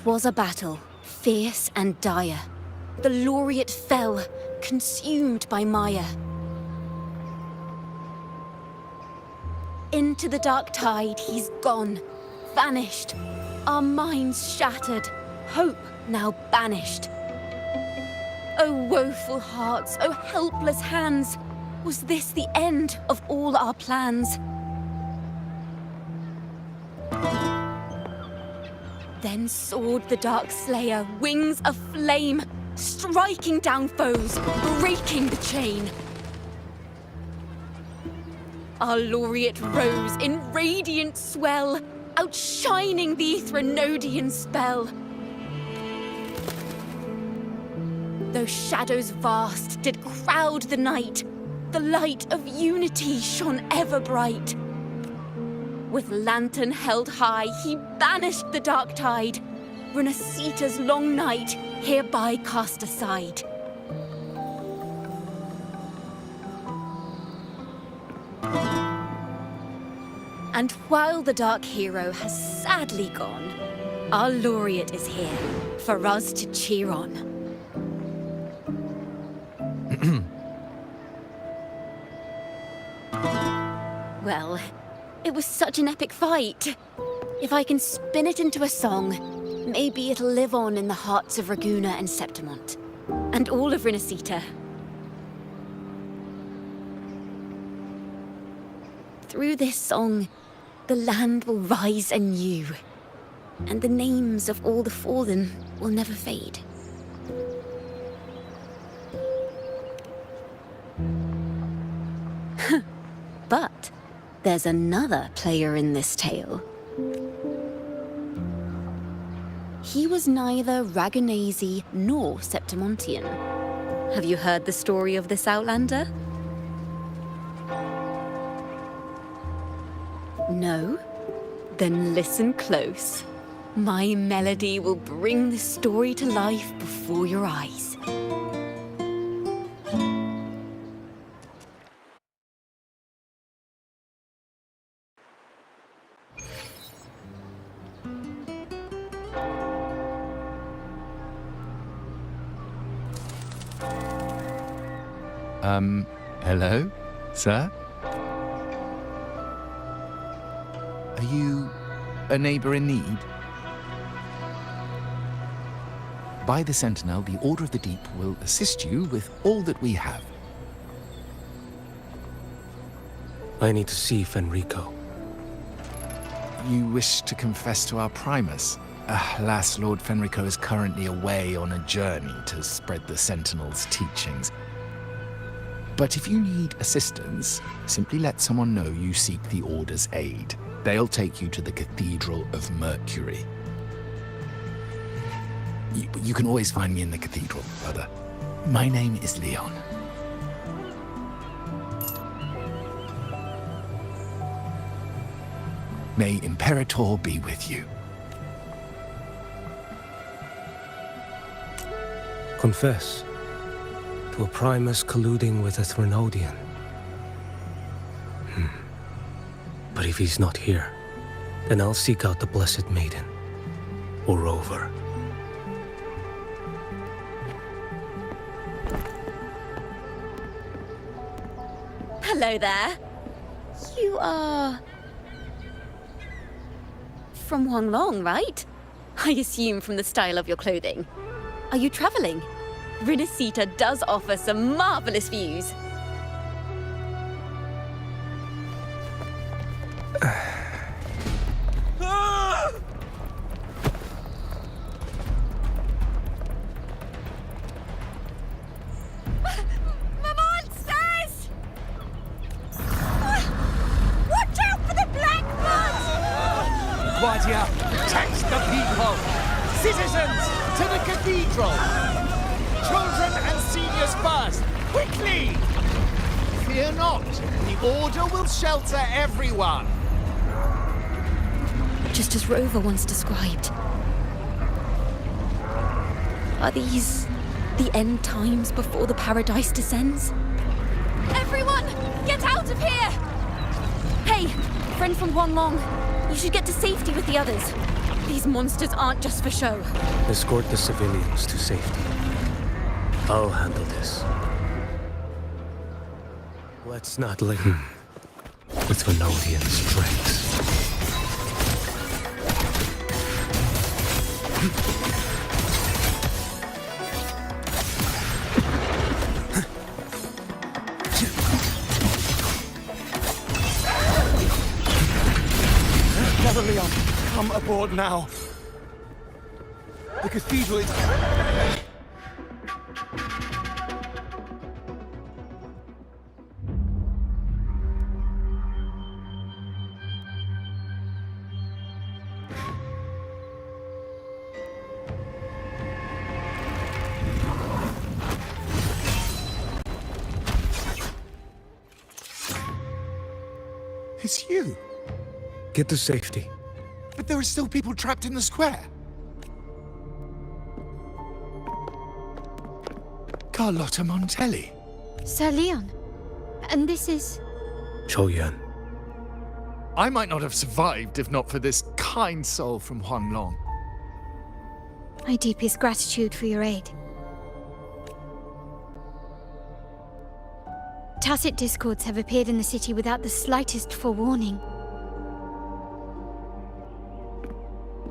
'Twas a battle, fierce and dire. The laureate fell, consumed by mire. Into the dark tide he's gone, vanished. Our minds shattered, hope now banished. O woeful hearts, O helpless hands, was this the end of all our plans? Then soared the dark slayer, wings aflame, striking down foes, breaking the chain. Our laureate rose in radiant swell, outshining the Threnodian spell. Though shadows vast did crowd the night, the light of unity shone ever bright. With lantern held high, he banished the dark tide, Renasita's long night hereby cast aside. And while the dark hero has sadly gone, our laureate is here for us to cheer on. Well, it was such an epic fight. If I can spin it into a song, maybe it'll live on in the hearts of Raguna and Septimont, and all of Renasita. Through this song, the land will rise anew, and the names of all the fallen will never fade. But there's another player in this tale. He was neither Raganese nor Septimontian. Have you heard the story of this outlander? No? Then listen close. My melody will bring the story to life before your eyes. Hello, sir? Are you a neighbor in need? By the Sentinel, the Order of the Deep will assist you with all that we have. I need to see Fenrico. You wish to confess to our Primus? Alas, Lord Fenrico is currently away on a journey to spread the Sentinel's teachings. But if you need assistance, simply let someone know you seek the Order's aid. They'll take you to the Cathedral of Mercury. You can always find me in the Cathedral, brother. My name is Leon. May Imperator be with you. Confess to a Primus colluding with a Threnodian. But if he's not here, then I'll seek out the Blessed Maiden, or Rover. Hello there. You are... from Huanglong, right? I assume from the style of your clothing. Are you traveling? Renasita does offer some marvelous views. Guardia, protect the people! Citizens, to the cathedral! Children and seniors first! Quickly! Fear not, the Order will shelter everyone! Just as Rover once described. Are these the end times before the paradise descends? Everyone, get out of here! Hey, friend from Huanglong. You should get to safety with the others. These monsters aren't just for show. Escort the civilians to safety. I'll handle this. Let's not linger with Venodian's tricks. Leon, come aboard now. The cathedral is... It's you. Get to safety. But there are still people trapped in the square. Carlotta Montelli. Sir Leon. And this is... Choyan. I might not have survived if not for this kind soul from Huanglong. My deepest gratitude for your aid. Tacit discords have appeared in the city without the slightest forewarning.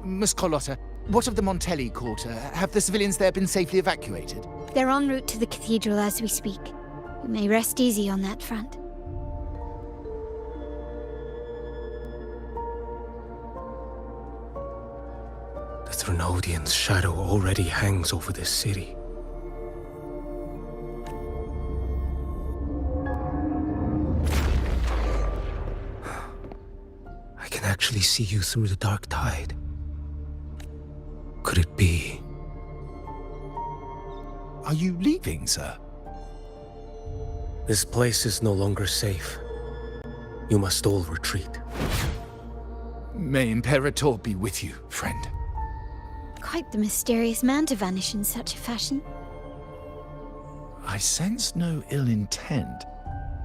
Miss Carlotta, what of the Montelli quarter? Have the civilians there been safely evacuated? They're en route to the cathedral as we speak. You may rest easy on that front. The Threnodian's shadow already hangs over this city. I can actually see you through the dark tide. Could it be? Are you leaving, sir? This place is no longer safe. You must all retreat. May Imperator be with you, friend. Quite the mysterious man to vanish in such a fashion. I sense no ill intent.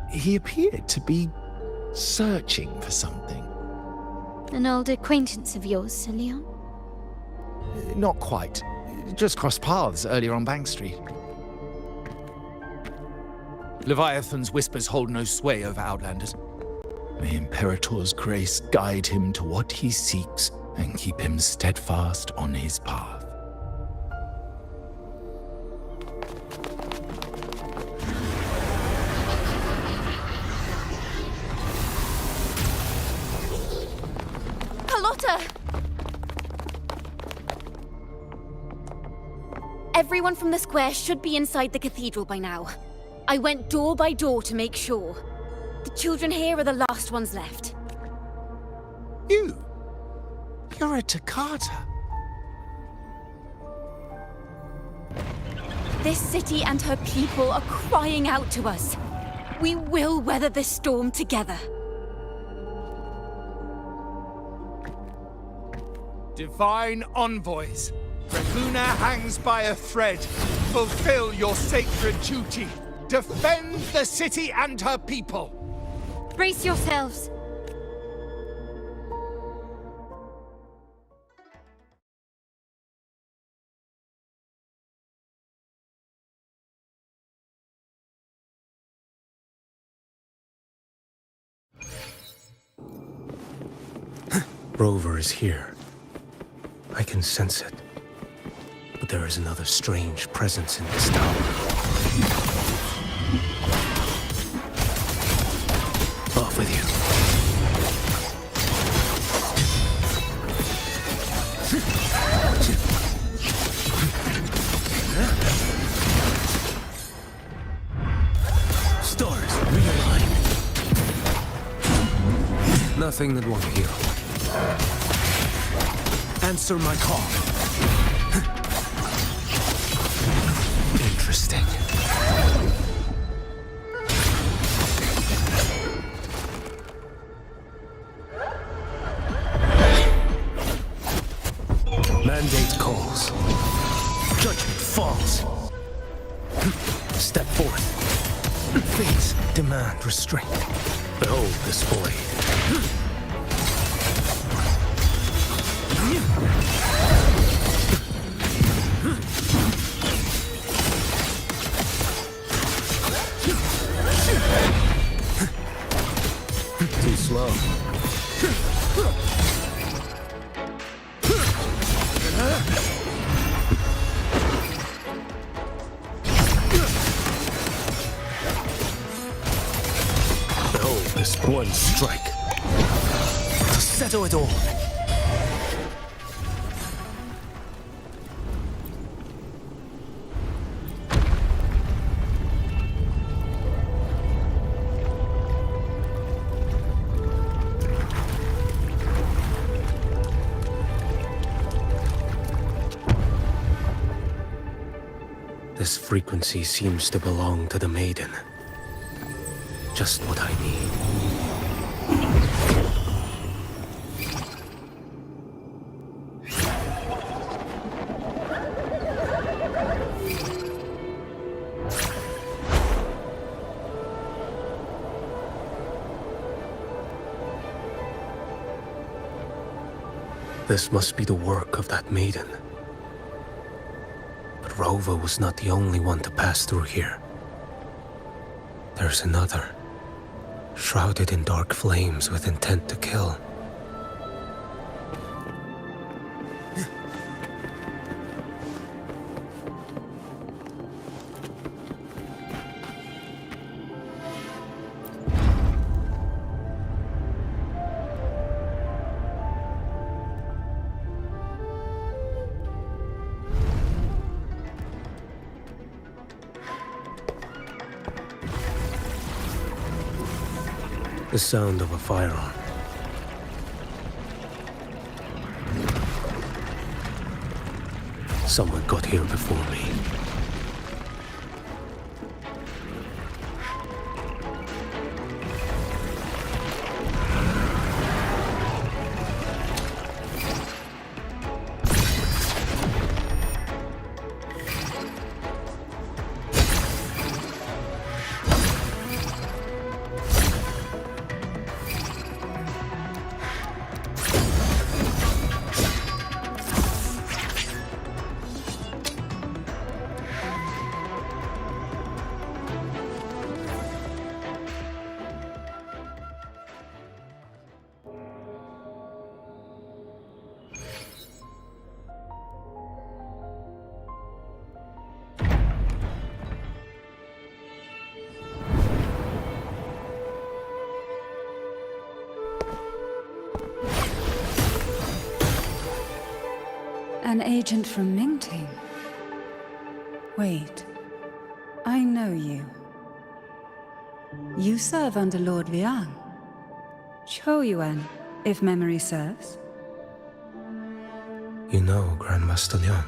He appeared to be searching for something. An old acquaintance of yours, Sir Leon? Not quite. Just crossed paths earlier on Bank Street. Leviathan's whispers hold no sway over Outlanders. May Imperator's grace guide him to what he seeks and keep him steadfast on his path. Carlotta! Everyone from the square should be inside the cathedral by now. I went door by door to make sure. The children here are the last ones left. You? You're a Toccata. This city and her people are crying out to us. We will weather this storm together. Divine envoys, Dracuna hangs by a thread. Fulfill your sacred duty. Defend the city and her people. Brace yourselves! Rover is here. I can sense it. But there is another strange presence in this tower. Off with you. Stars, realign. Nothing that won't heal. Answer my call. Interesting. Mandate calls. Judgment falls. Step forth. Fates demand restraint. Behold this void. Too slow. Oh, this one strike to settle it all. This frequency seems to belong to the maiden. Just what I need. This must be the work of that maiden. But Rova was not the only one to pass through here. There's another, shrouded in dark flames with intent to kill. The sound of a firearm. Someone got here before me. An agent from Mingting? Wait, I know you. You serve under Lord Liang. Choyuan, if memory serves. You know Grandmaster Liang.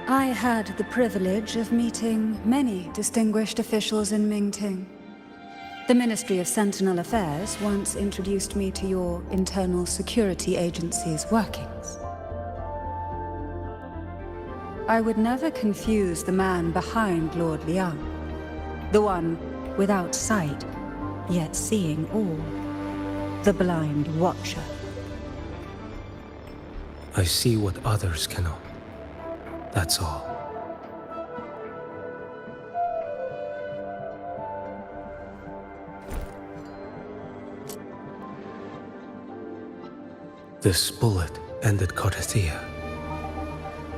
I had the privilege of meeting many distinguished officials in Mingting. The Ministry of Sentinel Affairs once introduced me to your internal security agency's workings. I would never confuse the man behind Lord Liang, the one without sight, yet seeing all, the blind watcher. I see what others cannot. That's all. This bullet ended Carthia,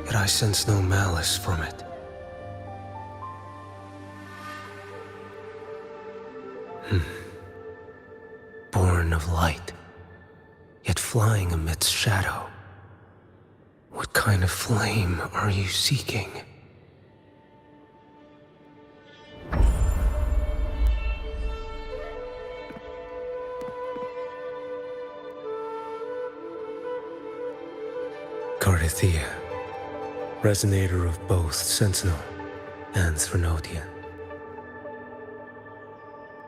yet I sense no malice from it. Born of light, yet flying amidst shadow. What kind of flame are you seeking? Carthia, resonator of both Sentinel and Threnodian.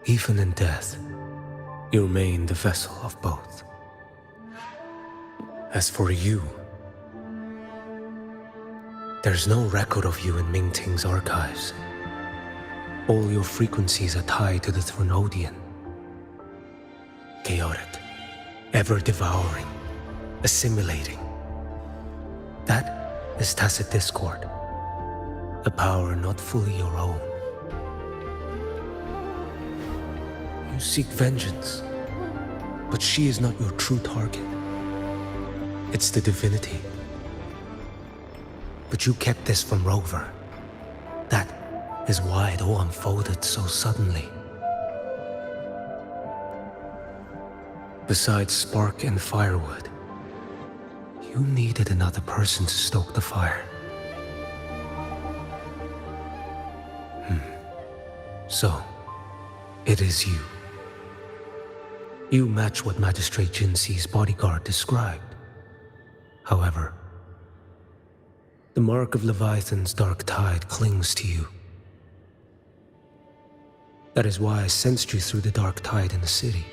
Even in death, you remain the vessel of both. As for you, there's no record of you in Mingting's archives. All your frequencies are tied to the Threnodian. Chaotic, ever-devouring, assimilating. That is tacit discord, a power not fully your own. You seek vengeance, but she is not your true target. It's the divinity. But you kept this from Rover. That is why it all unfolded so suddenly. Besides spark and firewood, you needed another person to stoke the fire. So, it is you. You match what Magistrate Jinxi's bodyguard described. However, the mark of Leviathan's dark tide clings to you. That is why I sensed you through the dark tide in the city.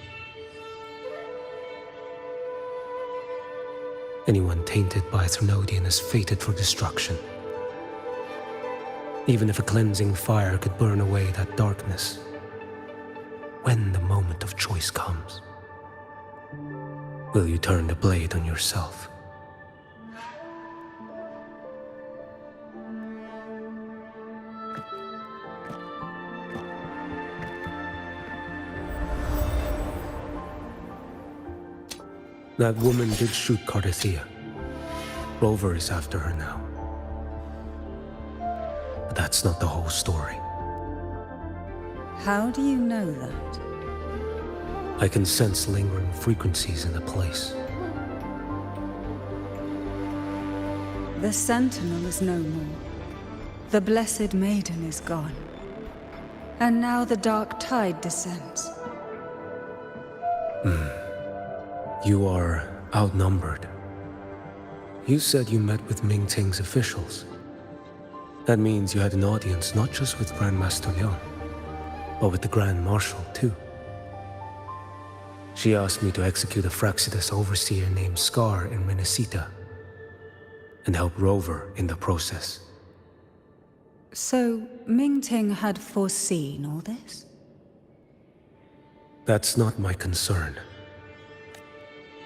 Anyone tainted by Threnodian is fated for destruction. Even if a cleansing fire could burn away that darkness, when the moment of choice comes, will you turn the blade on yourself? That woman did shoot Cardathia. Rover is after her now. But that's not the whole story. How do you know that? I can sense lingering frequencies in the place. The Sentinel is no more. The Blessed Maiden is gone. And now the dark tide descends. You are outnumbered. You said you met with Mingting's officials. That means you had an audience not just with Grandmaster Liang, but with the Grand Marshal too. She asked me to execute a Fraxidus overseer named Scar in Minnesota, and help Rover in the process. So, Mingting had foreseen all this? That's not my concern.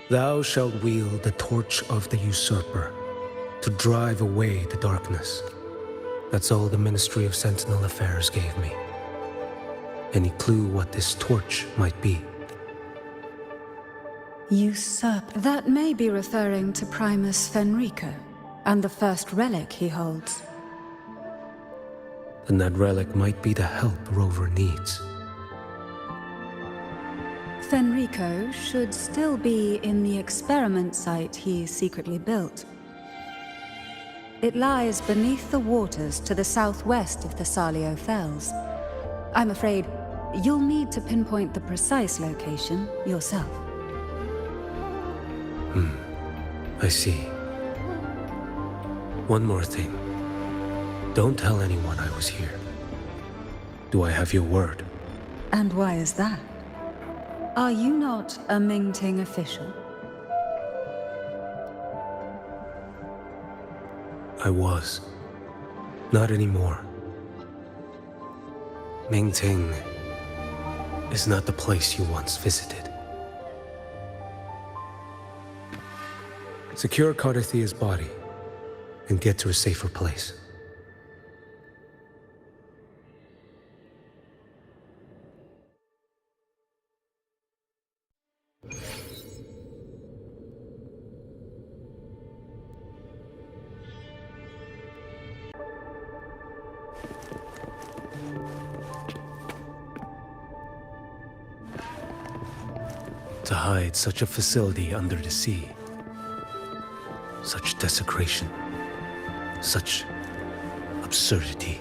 Thou shalt wield the torch of the usurper to drive away the darkness. That's all the Ministry of Sentinel Affairs gave me. Any clue what this torch might be? Usurper. That may be referring to Primus Fenrico, and the first relic he holds. Then that relic might be the help Rover needs. Fenrico should still be in the experiment site he secretly built. It lies beneath the waters to the southwest of Thessalio Fells. I'm afraid you'll need to pinpoint the precise location yourself. I see. One more thing. Don't tell anyone I was here. Do I have your word? And why is that? Are you not a Mingting official? I was. Not anymore. Mingting is not the place you once visited. Secure Cardathia's body and get to a safer place. To hide such a facility under the sea. Such desecration. Such absurdity.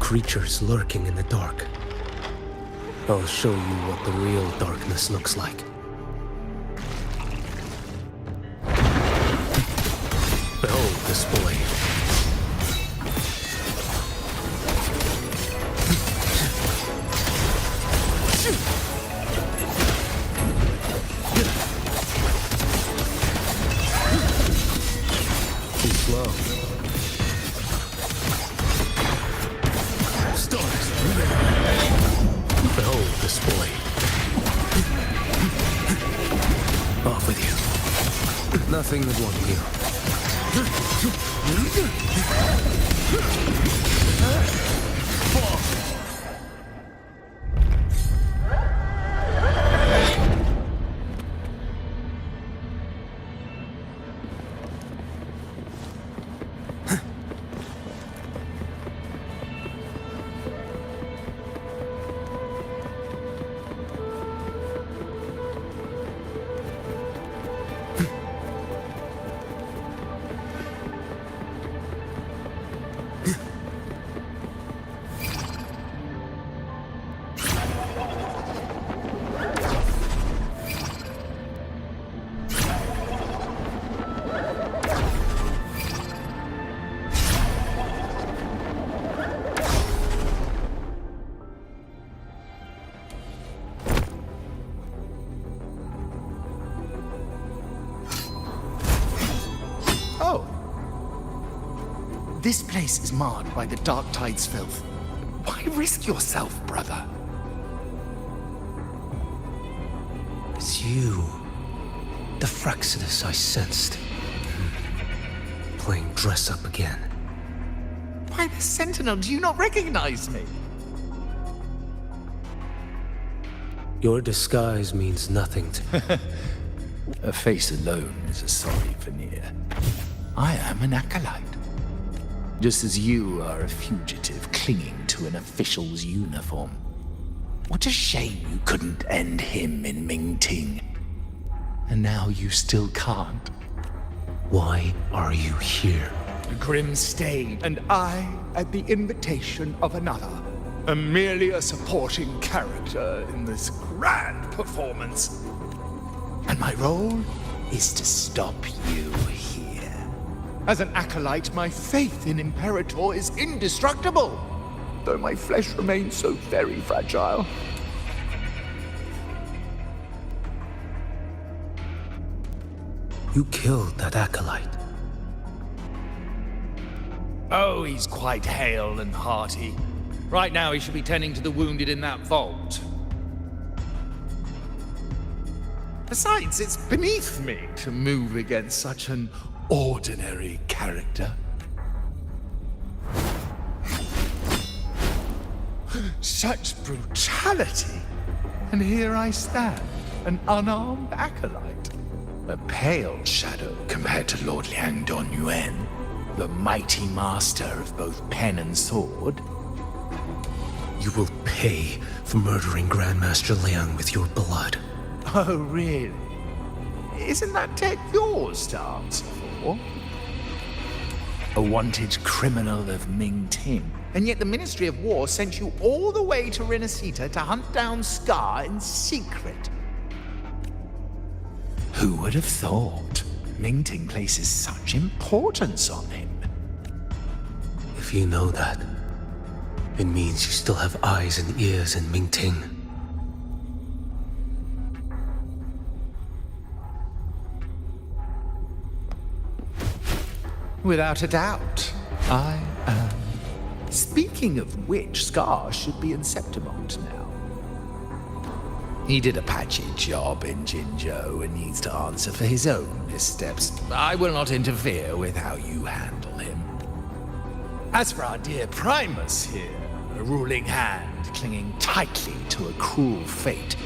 Creatures lurking in the dark. I'll show you what the real darkness looks like. Behold this blade. Too slow. Stars. Behold this blade. Off with you. Nothing would want you. This place is marred by the Dark Tide's filth. Why risk yourself, brother? It's you. The Fraxidus I sensed. Playing dress up again. Why, the Sentinel, do you not recognize me? Your disguise means nothing to me. A face alone is a sorry veneer. I am an acolyte. Just as you are a fugitive clinging to an official's uniform. What a shame you couldn't end him in Mingting. And now you still can't. Why are you here? The Grim stayed, and I, at the invitation of another, am merely a supporting character in this grand performance. And my role is to stop you here. As an acolyte, my faith in Imperator is indestructible, though my flesh remains so very fragile. You killed that acolyte. Oh, he's quite hale and hearty. Right now, he should be tending to the wounded in that vault. Besides, it's beneath me to move against such an ordinary character. Such brutality! And here I stand, an unarmed acolyte. A pale shadow compared to Lord Liang Don Yuan, the mighty master of both pen and sword. You will pay for murdering Grandmaster Liang with your blood. Oh, really? Isn't that tech yours to answer for? A wanted criminal of Mingting. And yet the Ministry of War sent you all the way to Renacita to hunt down Scar in secret. Who would have thought? Mingting places such importance on him. If you know that, it means you still have eyes and ears in Mingting. Without a doubt, I am. Speaking of which, Scar should be in Septimont now. He did a patchy job in Jinzhou and needs to answer for his own missteps. I will not interfere with how you handle him. As for our dear Primus here, a ruling hand clinging tightly to a cruel fate,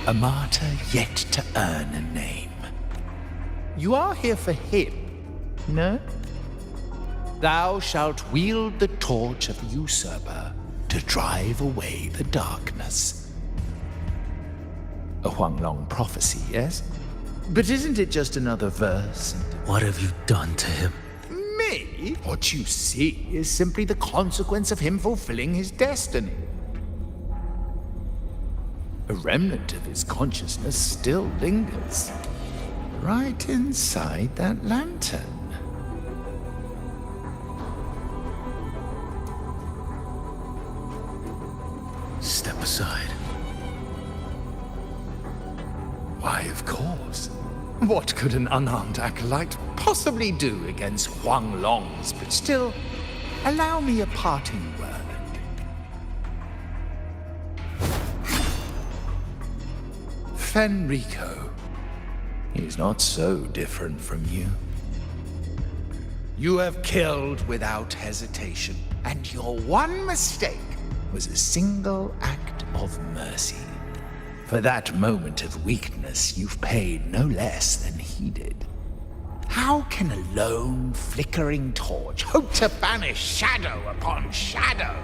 A martyr yet to earn a name. you are here for him, no? Thou shalt wield the torch of the usurper to drive away the darkness. A Huanglong prophecy, yes? But isn't it just another verse? What have you done to him? Me? What you see is simply the consequence of him fulfilling his destiny. A remnant of his consciousness still lingers, right inside that lantern. Step aside. Why, of course. What could an unarmed acolyte possibly do against Huang Long's? But still, allow me a parting word. Fenrico. He's not so different from you. You have killed without hesitation, and your one mistake was a single act of mercy. For that moment of weakness, you've paid no less than he did. How can a lone, flickering torch hope to banish shadow upon shadow?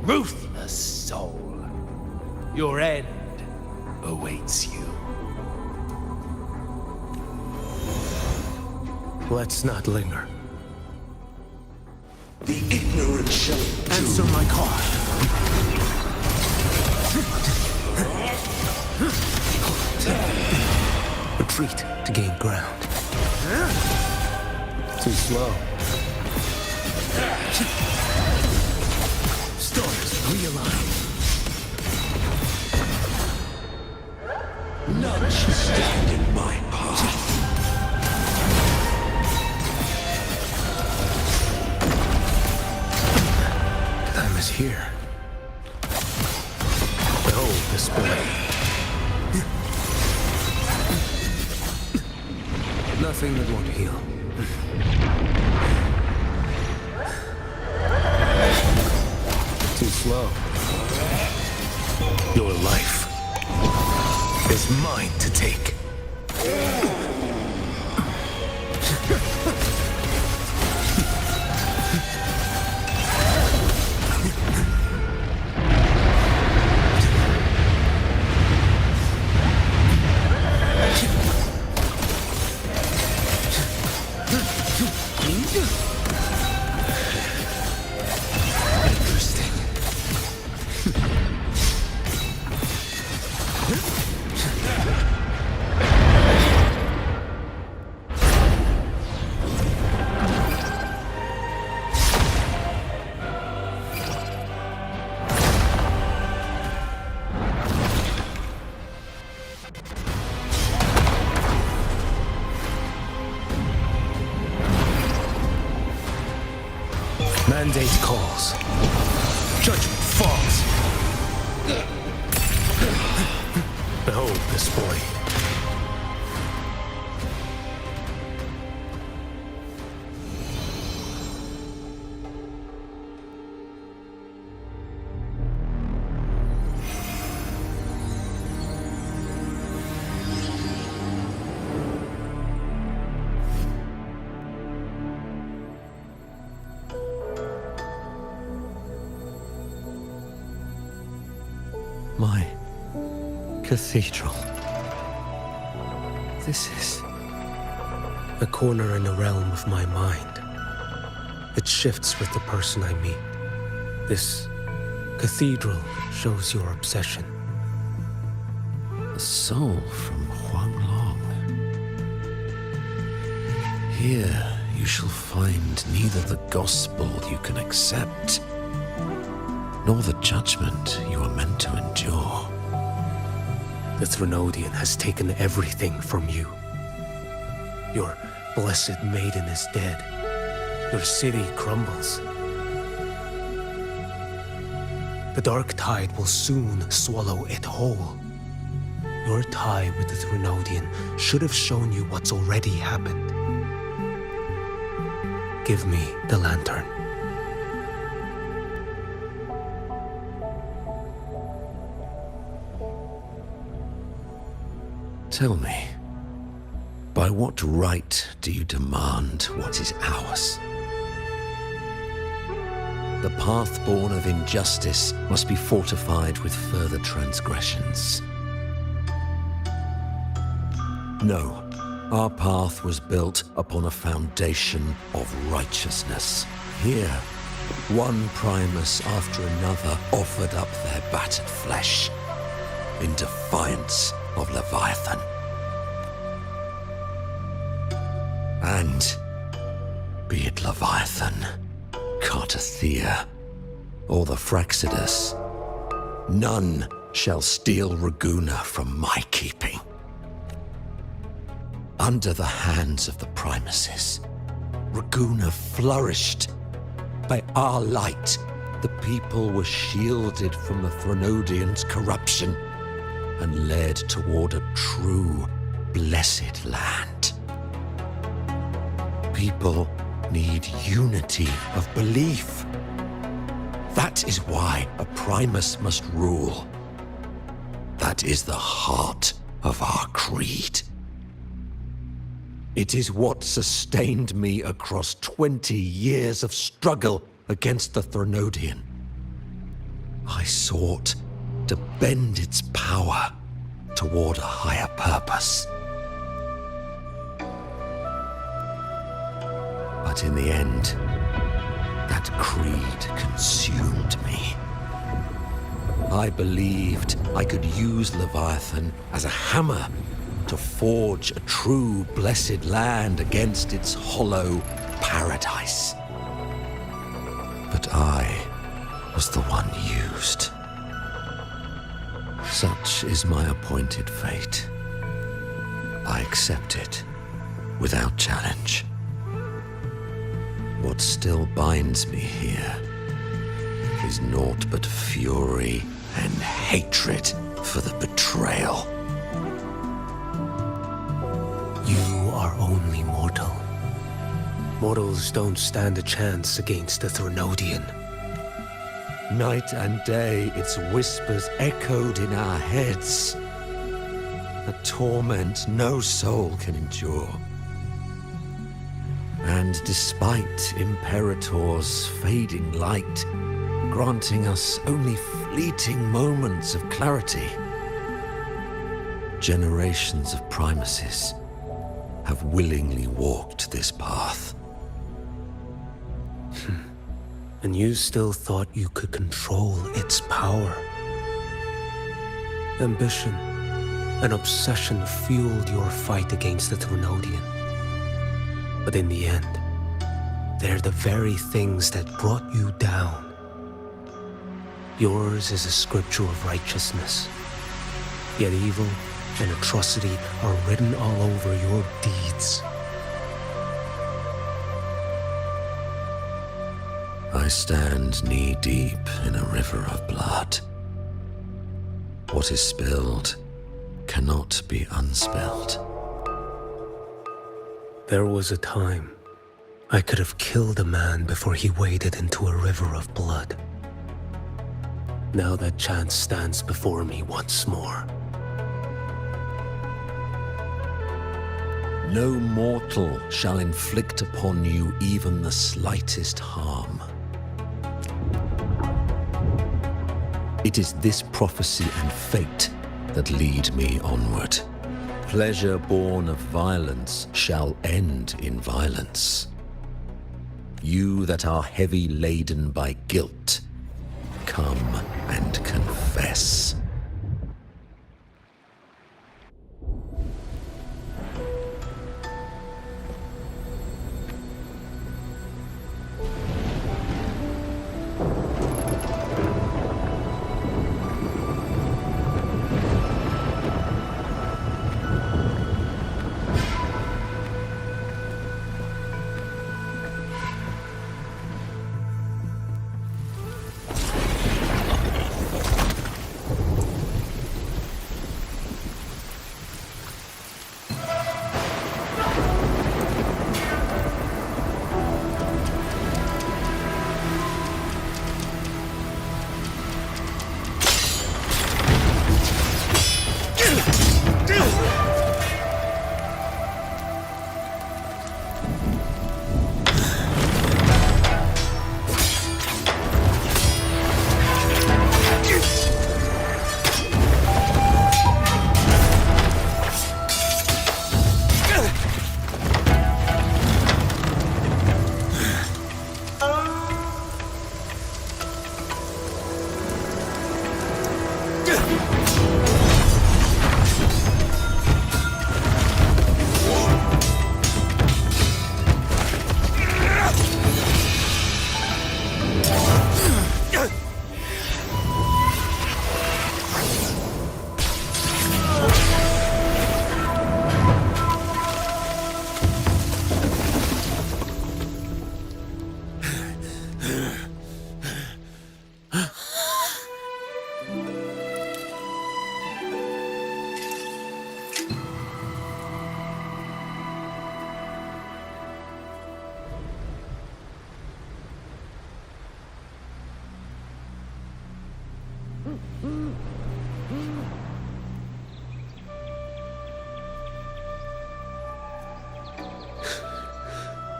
Ruthless soul, your end awaits you. Let's not linger. The ignorant shall Answer my call. Retreat to gain ground. Too slow. Stars realign. none shall stand in my path. Time is here. Behold this boy. Nothing that won't heal. Too slow. Your life is mine to take. Interesting. Mandate calls. Judgment falls. Behold this boy. My cathedral. This is a corner in the realm of my mind. It shifts with the person I meet. This cathedral shows your obsession. A soul from Huang Long. Here you shall find neither the gospel you can accept, nor the judgment you are meant to endure. The Threnodian has taken everything from you. Your blessed maiden is dead. Your city crumbles. The dark tide will soon swallow it whole. Your tie with the Threnodian should have shown you what's already happened. Give me the lantern. Tell me, by what right do you demand what is ours? The path born of injustice must be fortified with further transgressions. No, our path was built upon a foundation of righteousness. Here, one Primus after another offered up their battered flesh, in defiance of Leviathan. And be it Leviathan, Cartathea, or the Fraxidus, none shall steal Raguna from my keeping. Under the hands of the Primuses, Raguna flourished. By our light, the people were shielded from the Threnodians' corruption and led toward a true, blessed land. People need unity of belief. That is why a Primus must rule. That is the heart of our creed. It is what sustained me across 20 years of struggle against the Threnodian. I sought to bend its power toward a higher purpose. But in the end, that creed consumed me. I believed I could use Leviathan as a hammer to forge a true blessed land against its hollow paradise. But I was the one used. Such is my appointed fate. I accept it without challenge. What still binds me here is naught but fury and hatred for the betrayal. You are only mortal. Mortals don't stand a chance against the Threnodian. Night and day, its whispers echoed in our heads. A torment no soul can endure. And despite Imperator's fading light, granting us only fleeting moments of clarity, generations of Primuses have willingly walked this path. And you still thought you could control its power. Ambition and obsession fueled your fight against the Threnodian. But in the end, they're the very things that brought you down. Yours is a scripture of righteousness, yet evil and atrocity are written all over your deeds. I stand knee-deep in a river of blood. What is spilled cannot be unspilled. There was a time I could have killed a man before he waded into a river of blood. Now that chance stands before me once more. No mortal shall inflict upon you even the slightest harm. It is this prophecy and fate that lead me onward. Pleasure born of violence shall end in violence. You that are heavy laden by guilt, come and confess.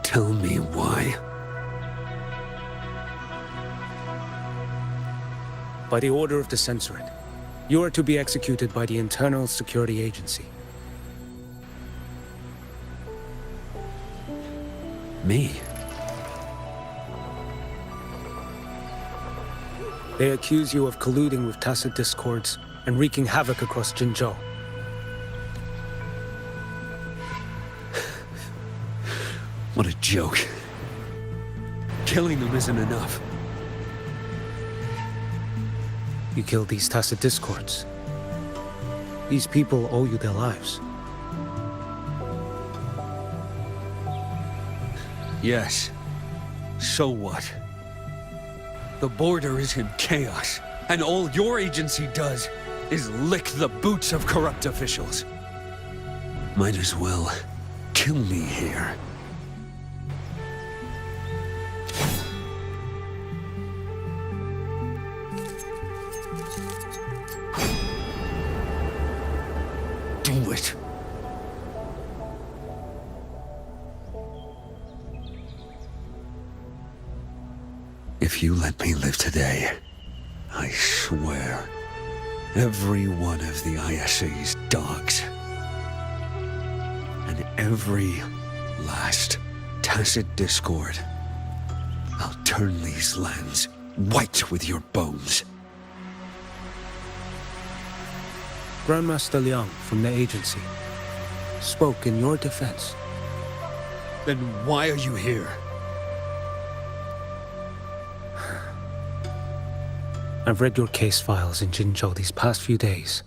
Tell me why. By the order of the Censorate, you are to be executed by the Internal Security Agency. Me? They accuse you of colluding with tacit discords and wreaking havoc across Jinzhou. What a joke. Killing them isn't enough. You killed these tacit discords. These people owe you their lives. Yes. So what? The border is in chaos, and all your agency does is lick the boots of corrupt officials. Might as well kill me here. Do it. If you let me live today, I swear, every one of the ISA's dogs, and every last tacit discord, I'll turn these lands white with your bones. Grandmaster Liang from the agency spoke in your defense. Then why are you here? I've read your case files in Jinzhou these past few days.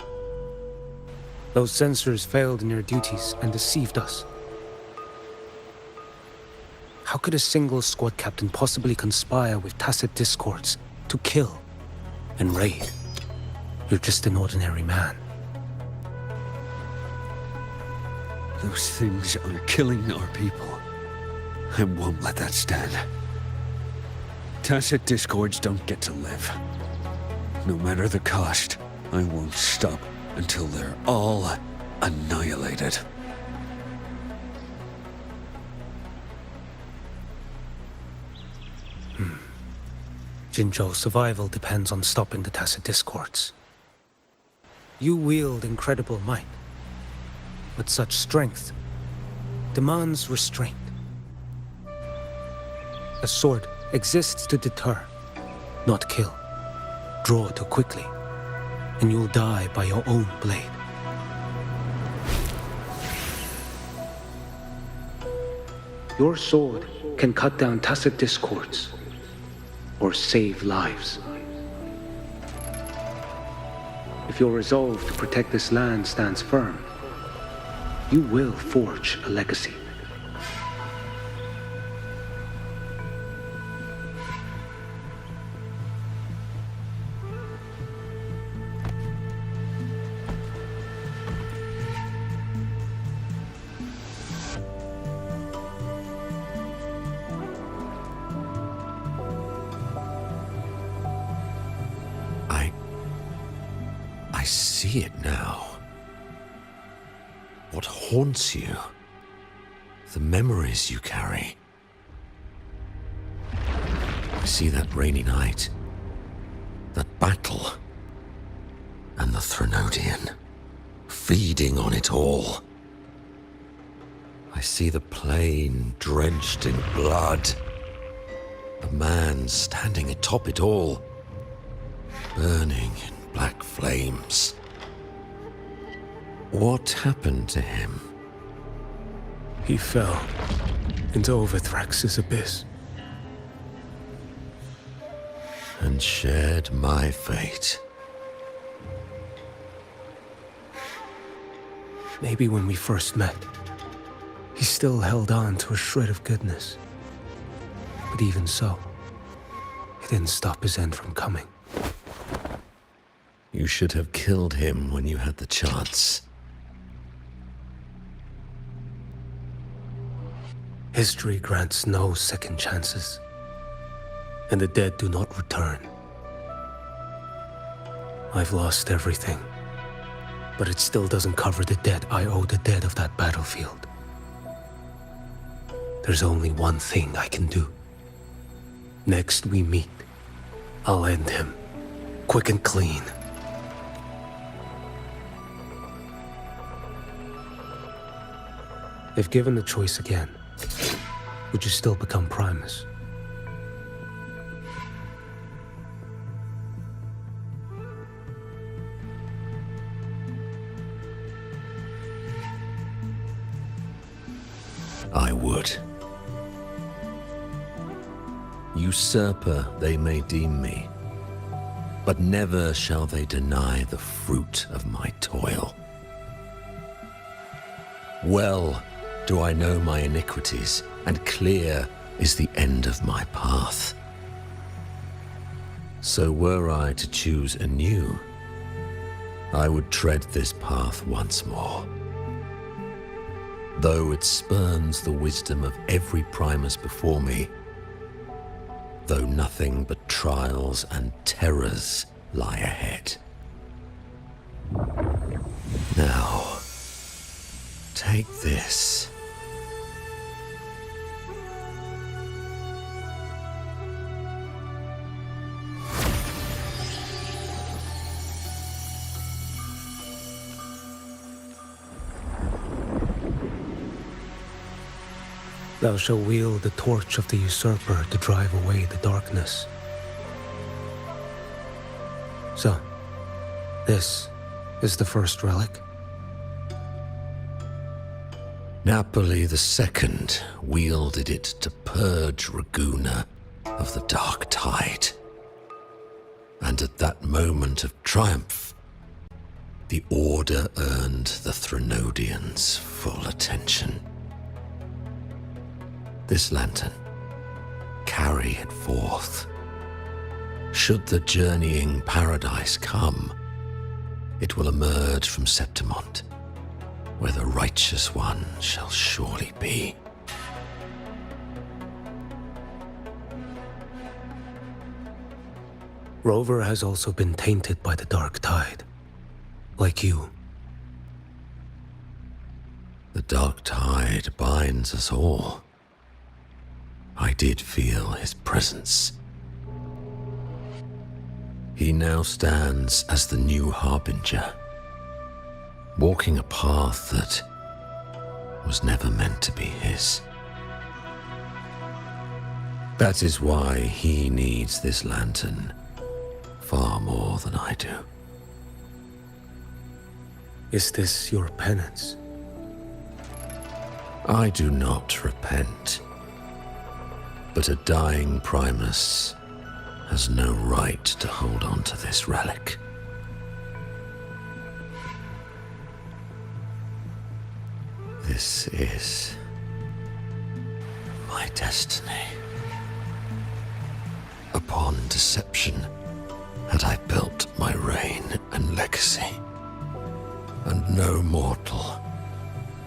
Those censors failed in their duties and deceived us. How could a single squad captain possibly conspire with tacit discords to kill and raid? You're just an ordinary man. Those things are killing our people. I won't let that stand. Tacit discords don't get to live. No matter the cost, I won't stop until they're all annihilated. Jinzhou's survival depends on stopping the tacit discords. You wield incredible might, but such strength demands restraint. A sword exists to deter, not kill. Draw too quickly, and you'll die by your own blade. Your sword can cut down tacit discords, or save lives. If your resolve to protect this land stands firm, you will forge a legacy. I see it now. What haunts you? The memories you carry. I see that rainy night, that battle, and the Threnodian, feeding on it all. I see the plain drenched in blood, a man standing atop it all, burning in black flames. What happened to him? He fell into Overthrax's abyss. And shared my fate. Maybe when we first met, he still held on to a shred of goodness. But even so, it didn't stop his end from coming. You should have killed him when you had the chance. History grants no second chances, and the dead do not return. I've lost everything. But it still doesn't cover the debt I owe the dead of that battlefield. There's only one thing I can do. Next we meet, I'll end him, quick and clean. If given the choice again, would you still become Primus? I would. Usurper they may deem me, but never shall they deny the fruit of my toil. Well do I know my iniquities, and clear is the end of my path. So were I to choose anew, I would tread this path once more. Though it spurns the wisdom of every Primus before me, though nothing but trials and terrors lie ahead. Now, take this. Thou shalt wield the torch of the usurper to drive away the darkness. So, this is the first relic? Napoli II wielded it to purge Raguna of the dark tide. And at that moment of triumph, the Order earned the Threnodians full attention. This lantern, carry it forth. Should the journeying paradise come, it will emerge from Septimont, where the righteous one shall surely be. Rover has also been tainted by the dark tide, like you. The dark tide binds us all. I did feel his presence. He now stands as the new harbinger, walking a path that was never meant to be his. That is why he needs this lantern far more than I do. Is this your penance? I do not repent. But a dying Primus has no right to hold on to this relic. This is my destiny. Upon deception had I built my reign and legacy, and no mortal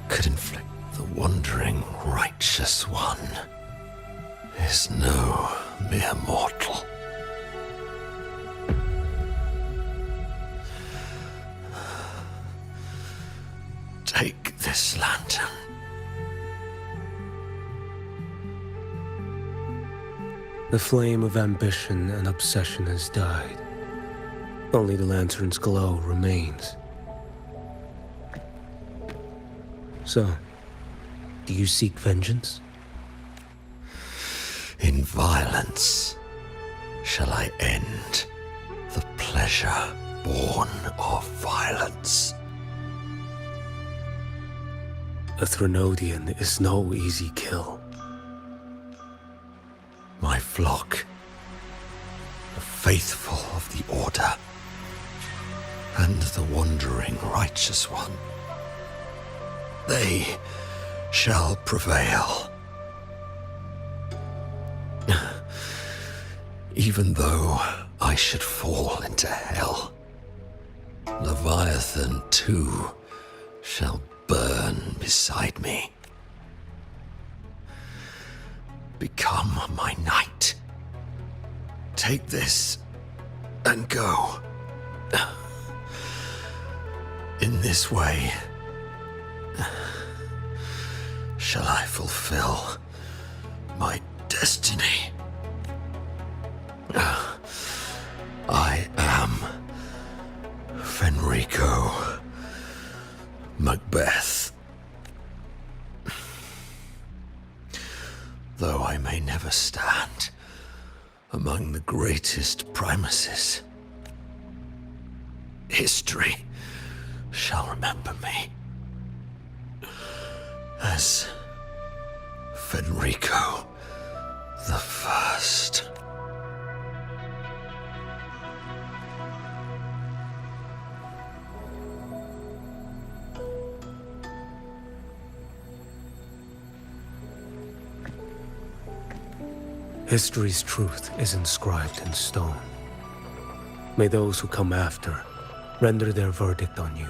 could inflict the wandering righteous one. Is no mere mortal. Take this lantern. The flame of ambition and obsession has died. Only the lantern's glow remains. So, do you seek vengeance? In violence shall I end the pleasure born of violence. A Threnodian is no easy kill. My flock, the faithful of the Order, and the wandering righteous one, they shall prevail. Even though I should fall into hell, Leviathan too shall burn beside me. Become my knight. Take this and go. In this way, shall I fulfill my destiny? I am Fenrico Macbeth. Though I may never stand among the greatest primuses, history shall remember me as Fenrico the First. History's truth is inscribed in stone. May those who come after render their verdict on you.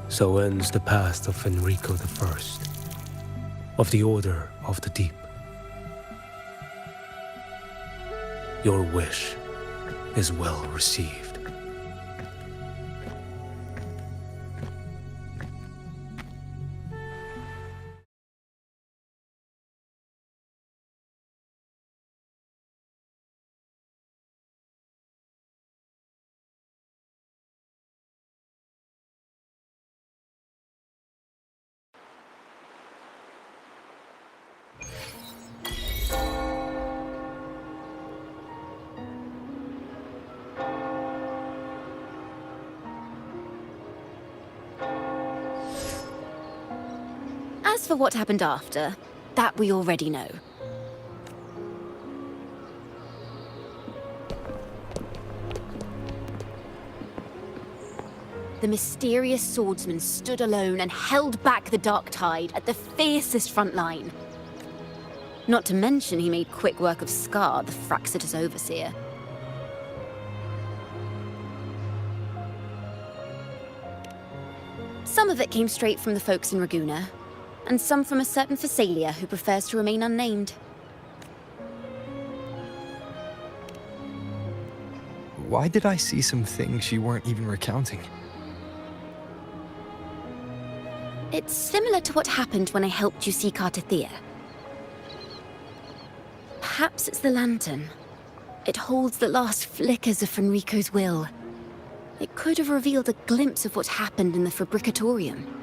So ends the path of Fenrico I, of the Order of the Deep. Your wish is well received. As for what happened after, that we already know. The mysterious swordsman stood alone and held back the dark tide at the fiercest front line. Not to mention he made quick work of Scar, the Fraxitous overseer. Some of it came straight from the folks in Raguna, and some from a certain Phasalia who prefers to remain unnamed. Why did I see some things you weren't even recounting? It's similar to what happened when I helped you seek Artathea. Perhaps it's the lantern. It holds the last flickers of Fenrico's will. It could have revealed a glimpse of what happened in the Fabricatorium.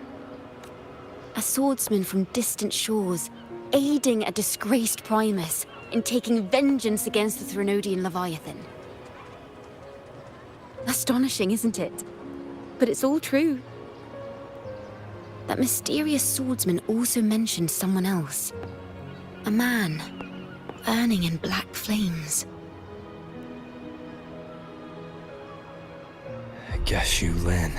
A swordsman from distant shores, aiding a disgraced Primus in taking vengeance against the Threnodian Leviathan. Astonishing, isn't it? But it's all true. That mysterious swordsman also mentioned someone else. A man, burning in black flames. I guess you, Lin.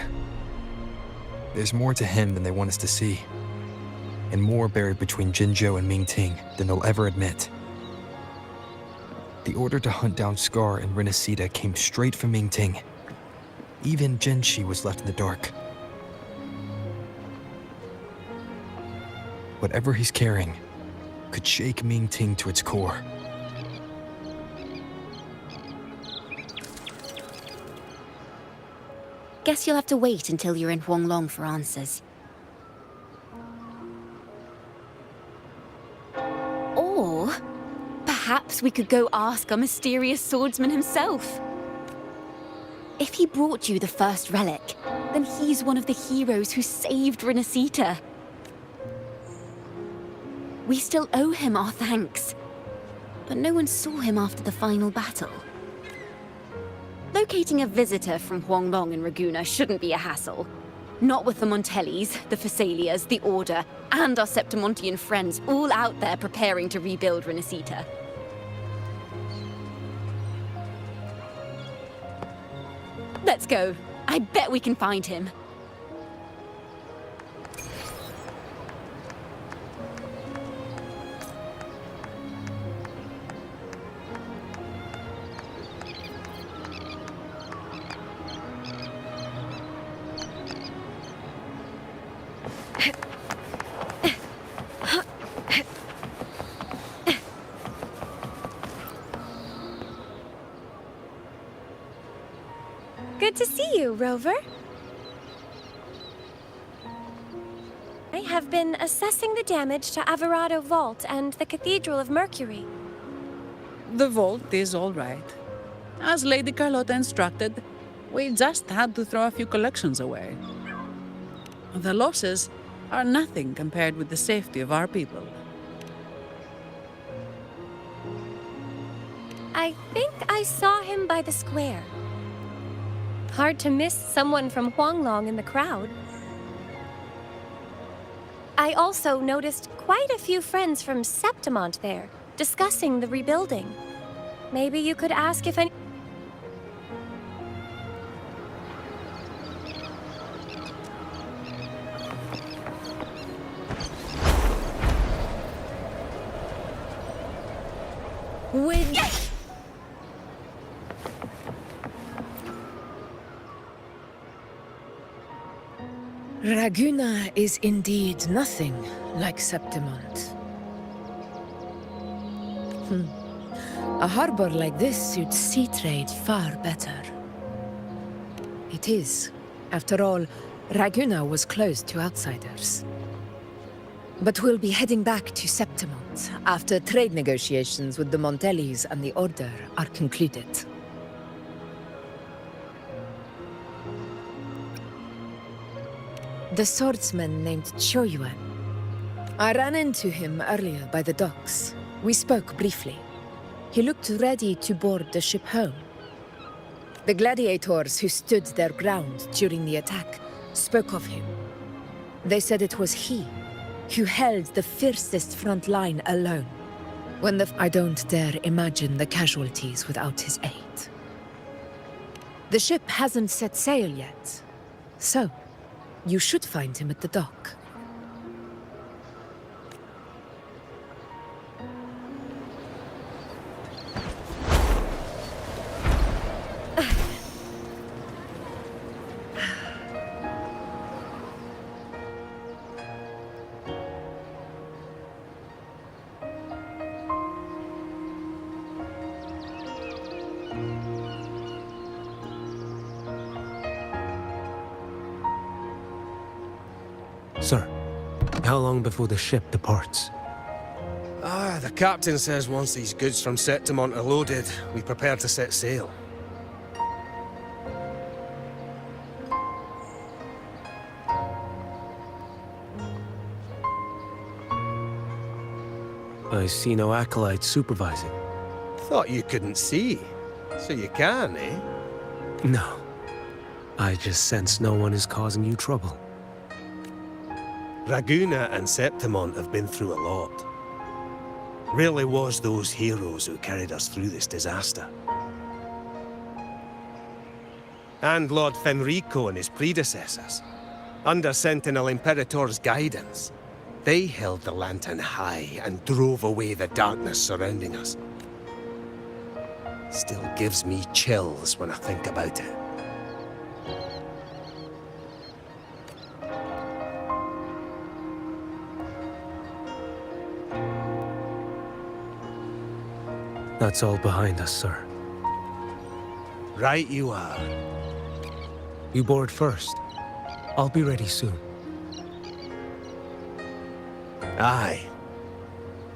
There's more to him than they want us to see. And more buried between Jinzhou and Mingting than they'll ever admit. The order to hunt down Scar and Renacita came straight from Mingting. Even Jinshi was left in the dark. Whatever he's carrying could shake Mingting to its core. Guess you'll have to wait until you're in Huanglong for answers. Or perhaps we could go ask our mysterious swordsman himself. If he brought you the first relic, then he's one of the heroes who saved Renacita. We still owe him our thanks, but no one saw him after the final battle. Locating a visitor from Huanglong and Raguna shouldn't be a hassle. Not with the Montellis, the Phasalias, the Order, and our Septimontian friends all out there preparing to rebuild Renacita. Let's go. I bet we can find him. Good to see you, Rover. I have been assessing the damage to Averado Vault and the Cathedral of Mercury. The vault is all right. As Lady Carlotta instructed, we just had to throw a few collections away. The losses are nothing compared with the safety of our people. I think I saw him by the square. Hard to miss someone from Huanglong in the crowd. I also noticed quite a few friends from Septimont there, discussing the rebuilding. Maybe you could ask if any... Raguna is indeed nothing like Septimont. A harbor like this suits sea trade far better. It is. After all, Raguna was closed to outsiders. But we'll be heading back to Septimont after trade negotiations with the Montellis and the Order are concluded. The swordsman named Choyuan. I ran into him earlier by the docks. We spoke briefly. He looked ready to board the ship home. The gladiators who stood their ground during the attack spoke of him. They said it was he who held the fiercest front line alone. I don't dare imagine the casualties without his aid. The ship hasn't set sail yet, so you should find him at the dock. Sir, how long before the ship departs? The captain says once these goods from Septimont are loaded, we prepare to set sail. I see no acolytes supervising. Thought you couldn't see. So you can, eh? No. I just sense no one is causing you trouble. Raguna and Septimont have been through a lot. Really was those heroes who carried us through this disaster. And Lord Fenrico and his predecessors. Under Sentinel Imperator's guidance, they held the lantern high and drove away the darkness surrounding us. Still gives me chills when I think about it. That's all behind us, sir. Right you are. You board first. I'll be ready soon. Aye.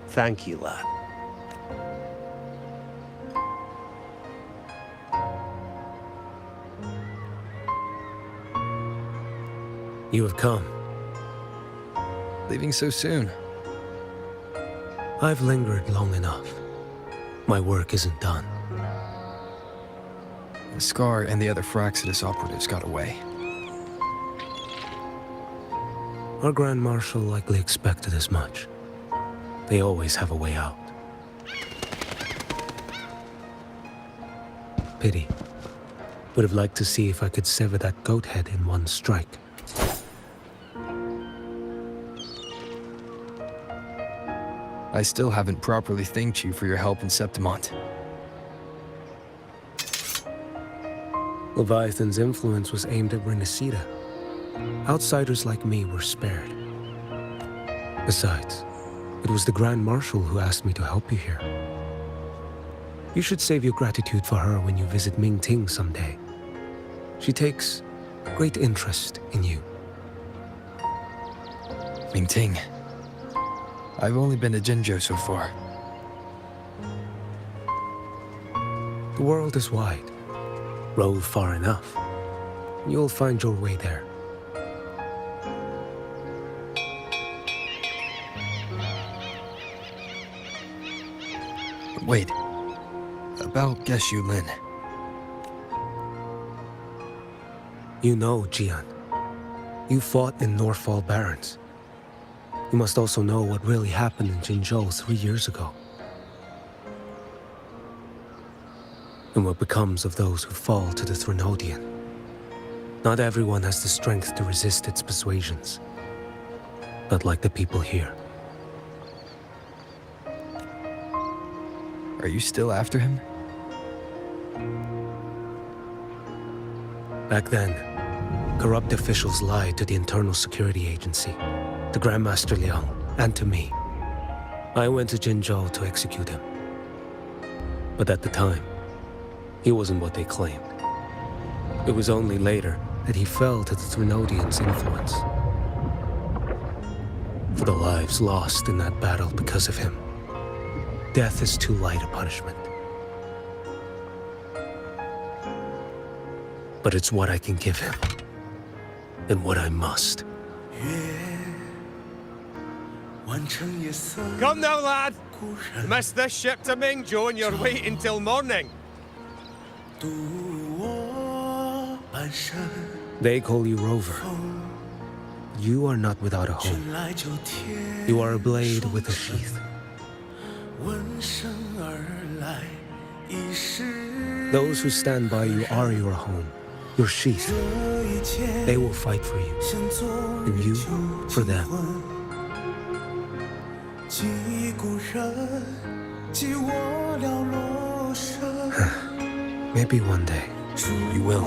Thank you, lad. You have come. Leaving so soon. I've lingered long enough. My work isn't done. The Scar and the other Fraxidus operatives got away. Our Grand Marshal likely expected as much. They always have a way out. Pity. Would have liked to see if I could sever that goat head in one strike. I still haven't properly thanked you for your help in Septimont. Leviathan's influence was aimed at Renacida. Outsiders like me were spared. Besides, It was the Grand Marshal who asked me to help you here. You should save your gratitude for her when you visit Ming Ting someday. She takes great interest in you. Ming Ting. I've only been to Jinzhou so far. The world is wide. Row far enough. You'll find your way there. Wait. About Geshu Lin. You know, Jian. You fought in Northfall Barrens. You must also know what really happened in Jinzhou 3 years ago. And what becomes of those who fall to the Threnodian. Not everyone has the strength to resist its persuasions. Not like the people here. Are you still after him? Back then, corrupt officials lied to the Internal Security Agency, to Grandmaster Liang, and to me. I went to Jinzhou to execute him. But at the time, he wasn't what they claimed. It was only later that he fell to the Threnodians' influence. For the lives lost in that battle because of him, death is too light a punishment. But it's what I can give him, and what I must. Come now, lad! Miss this ship to Mingzhou and you're waiting till morning. They call you Rover. You are not without a home. You are a blade with a sheath. Those who stand by you are your home, your sheath. They will fight for you, and you for them. Maybe one day, you will.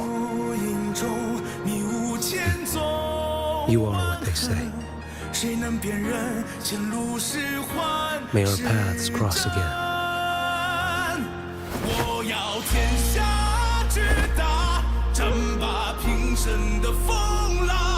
You are what they say. May our paths cross again. 我要天下之大，战罢平生的风浪。